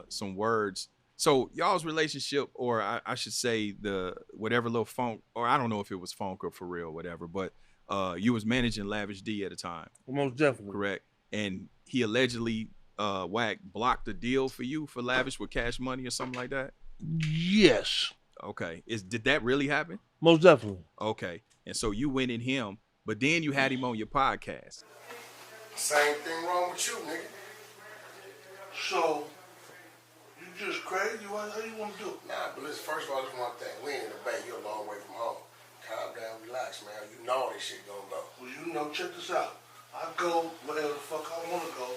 some words. So y'all's relationship, or I should say the whatever little funk, or I don't know if it was funk or for real, whatever. But you was managing Lavish D at the time, Most definitely. correct? And he allegedly Wack blocked the deal for you for Lavish with Cash Money or something like that. Yes. Okay, did that really happen? Most definitely. Okay, and so you went in him, but then you had him on your podcast. Same thing wrong with you, nigga. So, you just crazy? How you want to do it? Nah, but listen, first of all, this one thing. We ain't in the bay. You're a long way from home. Calm down, relax, man. You know this shit gonna go. Well, you know, check this out. I go wherever the fuck I want to go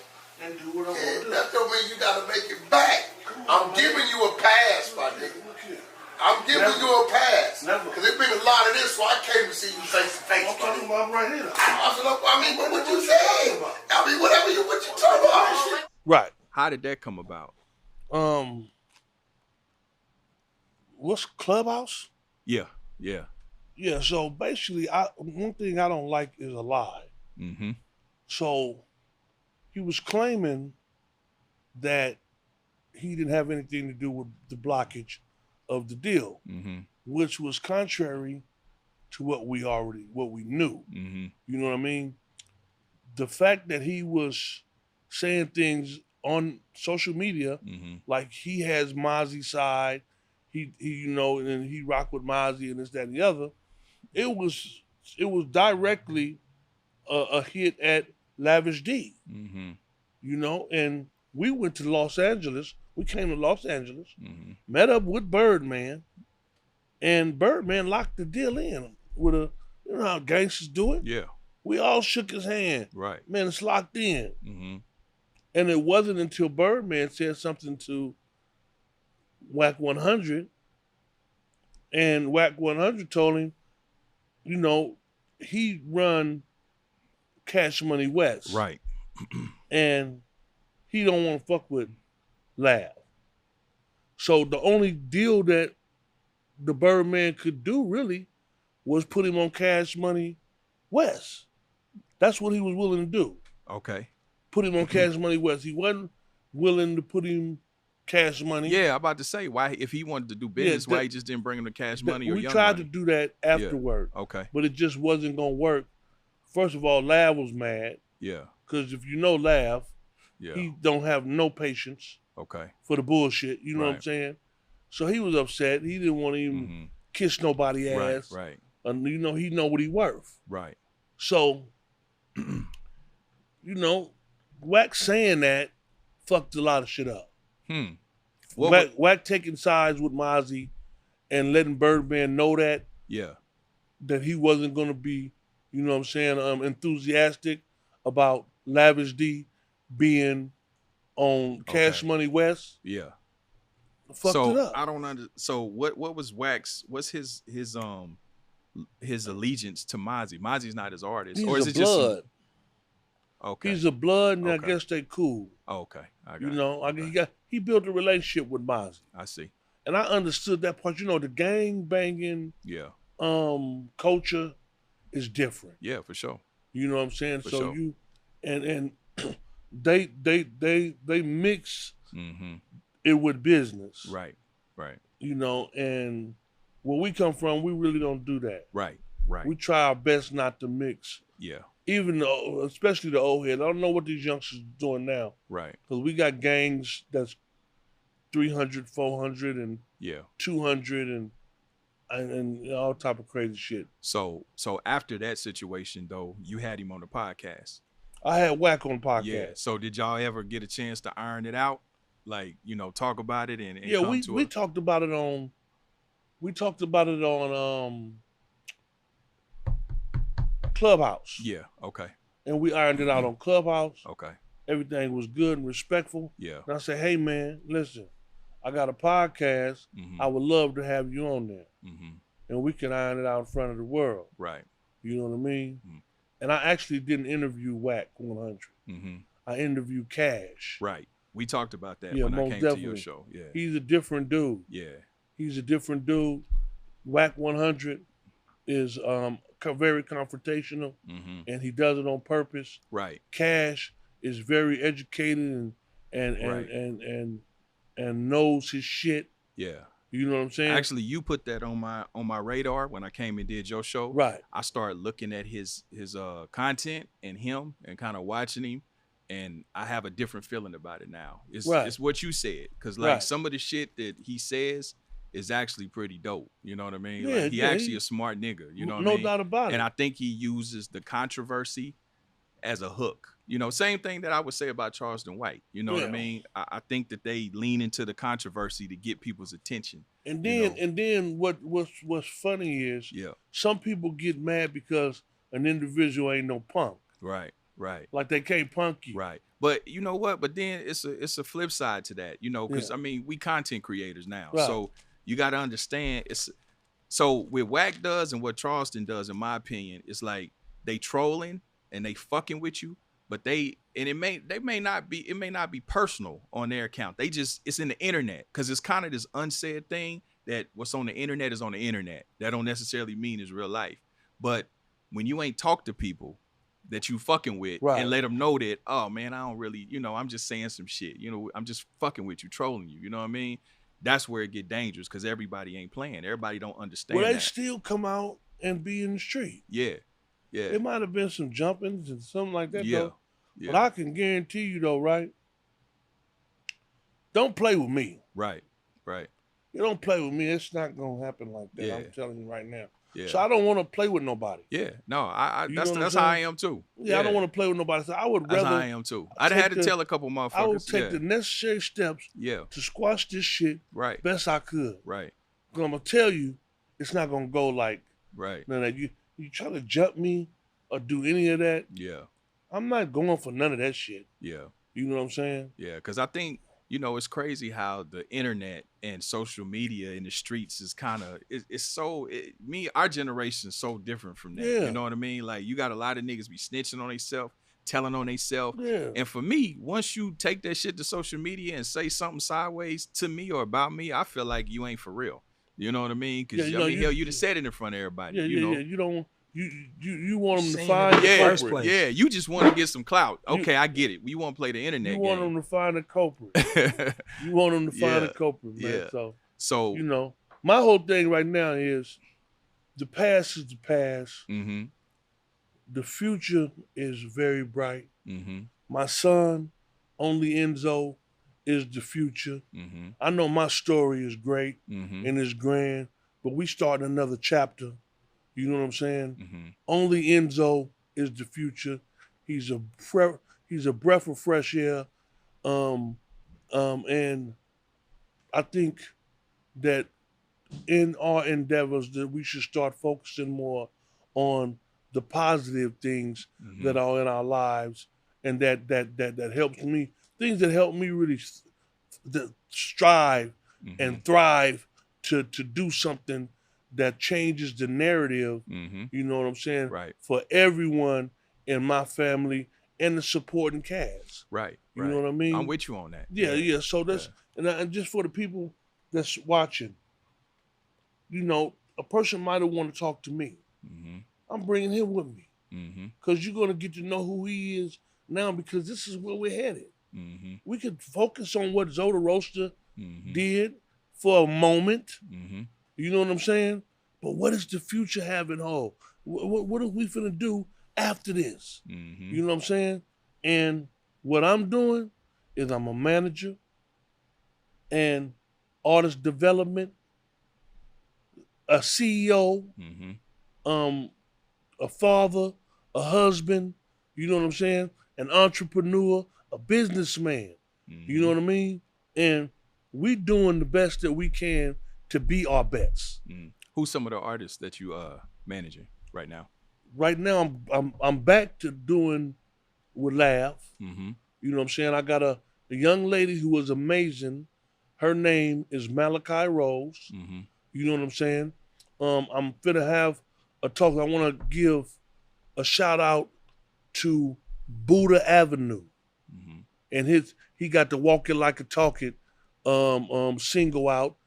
and do what I want to do. That don't mean you gotta make it back. I'm giving you a pass, my nigga. Look here. I'm giving you a pass. Never. Because there's been a lot of this, so I came to see you face to face. I'm talking about right here. I mean, what you saying? I mean, what you talking about? Right. How did that come about? What's Clubhouse? Yeah. Yeah, so basically, one thing I don't like is a lie. Mm-hmm. So he was claiming that he didn't have anything to do with the blockage of the deal, which was contrary to what we knew. Mm-hmm. You know what I mean? The fact that he was saying things on social media, like he has Mozzie's side, he you know, and he rock with Mozzie and this, that, and the other. It was directly a hit at Lavish D. You know, and we went to Los Angeles. We came to Los Angeles, met up with Birdman, and Birdman locked the deal in with you know how gangsters do it? Yeah. We all shook his hand. Right. Man, it's locked in. And it wasn't until Birdman said something to Wack 100, and Wack 100 told him, you know, he run Cash Money West. Right. And he don't want to fuck with Lav. So the only deal that the Birdman could do really was put him on Cash Money West. That's what he was willing to do. Okay. Put him on Cash Money West. He wasn't willing to put him Cash Money. Yeah, I'm about to say, why, if he wanted to do business, why he just didn't bring him to Cash Money or we Young tried Money? to do that afterward. Yeah. Okay. But it just wasn't going to work. First of all, Lav was mad. Yeah. Because if you know Lav, Yeah. he don't have no patience Okay. for the bullshit. You know what I'm saying? So he was upset. He didn't want to even kiss nobody ass. Right. And you know, he know what he worth. Right. So, you know, Wack saying that fucked a lot of shit up. Wack taking sides with Mozzie and letting Birdman know that he wasn't going to be, you know what I'm saying, enthusiastic about Lavish D being on Cash Money West. Yeah. Fucked it up. I don't understand. So what was Wack's? What's his allegiance to Mozzie? Mozzie's not his artist, He's or is a it blood. just? Okay. He's a blood, and I Okay. guess they cool. Oh, okay. I got You it. know, Okay. he built a relationship with Mozzie, I see. and I understood that part. You know, the gang banging Yeah. culture is different. Yeah, for sure. You know what I'm saying? For So sure. you and they mix it with business. Right. Right. You know, and where we come from, we really don't do that. Right. Right. We try our best not to mix. Yeah. Even though, especially the old head. I don't know what these youngsters are doing now. Right. Because we got gangs that's 300, 400, and Yeah. 200 and all type of crazy shit. So after that situation though, you had him on the podcast. I had Wack on the podcast. Yeah. So did y'all ever get a chance to iron it out? Like, you know, talk about it and Yeah, come we to talked about it on Clubhouse. Yeah. Okay. And we ironed it out on Clubhouse. Okay. Everything was good and respectful. Yeah. And I said, hey man, listen, I got a podcast. I would love to have you on there. And we can iron it out in front of the world. Right. You know what I mean? And I actually didn't interview Wack 100. I interviewed Cash. Right. We talked about that Yeah, when I most came to your definitely. show. Yeah. He's a different dude. Yeah. He's a different dude. Wack 100 is very confrontational, and he does it on purpose. Right. Cash is very educated and Right. and and knows his shit. Yeah. You know what I'm saying? Actually, you put that on my radar when I came and did your show. Right. I started looking at his content and him and kind of watching him, and I have a different feeling about it now. It's what you said, because like some of the shit that he says is actually pretty dope. You know what I mean? Yeah, like he actually a smart nigga. You know what I mean? No doubt about it. And I think he uses the controversy as a hook. You know, same thing that I would say about Charleston White. You know what I mean? I think that they lean into the controversy to get people's attention. And then what's funny is some people get mad because an individual ain't no punk. Right. Like they can't punk you. Right. But you know what? But then it's a flip side to that, you know, because I mean, we content creators now. Right. So you got to understand so what Wack does and what Charleston does, in my opinion, is like they trolling and they fucking with you, but it may not be personal on their account. It's in the internet, because it's kind of this unsaid thing that what's on the internet is on the internet. That don't necessarily mean it's real life. But when you ain't talk to people that you fucking with and let them know that, oh man, I don't really, you know, I'm just saying some shit, you know, I'm just fucking with you, trolling you, you know what I mean? That's where it get dangerous, because everybody ain't playing. Everybody don't understand. Well, they still come out and be in the street. Yeah. It might have been some jumpings and something like that, though. But I can guarantee you, though, right? Don't play with me. Right. You don't play with me, it's not gonna happen like that. I'm telling you right now. Yeah. So I don't want to play with nobody. Yeah. No, that's how I am too. Yeah, I don't want to play with nobody. So I would rather. That's how I am too. I'd had to tell a couple motherfuckers. I would take the necessary steps. To squash this shit. Right. Best I could. Right. Because I'm gonna tell you, it's not gonna go like. Right. None of you try to jump me or do any of that. Yeah. I'm not going for none of that shit. Yeah. You know what I'm saying? Yeah, because I think, you know, it's crazy how the internet and social media in the streets is kind of, our generation is so different from that. Yeah. You know what I mean? Like, you got a lot of niggas be snitching on themselves, telling on themselves. Yeah. And for me, once you take that shit to social media and say something sideways to me or about me, I feel like you ain't for real. You know what I mean? Because, you just said it in front of everybody. You don't. You want them to find the culprit. Yeah, you just want to get some clout. Okay, I get it. You want to play the internet game. You want them to find a culprit. You want them to find a culprit, man. So you know, my whole thing right now is the past is the past. Mm-hmm. The future is very bright. Mm-hmm. My son, only Enzo, is the future. Mm-hmm. I know my story is great mm-hmm. and it's grand, but we starting another chapter. You know what I'm saying? Mm-hmm. Only Enzo is the future. He's a breath of fresh air, and I think that in our endeavors that we should start focusing more on the positive things mm-hmm. that are in our lives, and that helps me. Things that help me really strive mm-hmm. and thrive to do something that changes the narrative, mm-hmm. you know what I'm saying? Right. For everyone in my family and the supporting cast. Right. You know what I mean? I'm with you on that. Yeah. So that's, and just for the people that's watching, you know, a person might have wanted to talk to me. Mm-hmm. I'm bringing him with me. Mm-hmm. Because you're going to get to know who he is now, because this is where we're headed. Mm-hmm. We could focus on what Zoe the Roasta mm-hmm. did for a moment. Mm-hmm. You know what I'm saying? But what does the future have in hold? What are we finna do after this? Mm-hmm. You know what I'm saying? And what I'm doing is I'm a manager and artist development, a CEO, mm-hmm. A father, a husband, you know what I'm saying? An entrepreneur, a businessman. Mm-hmm. You know what I mean? And we doing the best that we can to be our best. Mm. Who's some of the artists that you managing right now? Right now, I'm back to doing with Lav. Mm-hmm. You know what I'm saying? I got a young lady who was amazing. Her name is Malachi Rose. Mm-hmm. You know what I'm saying? I'm finna have a talk. I want to give a shout out to Buddha Avenue, mm-hmm. and he got the Walk It Like a Talk It single out.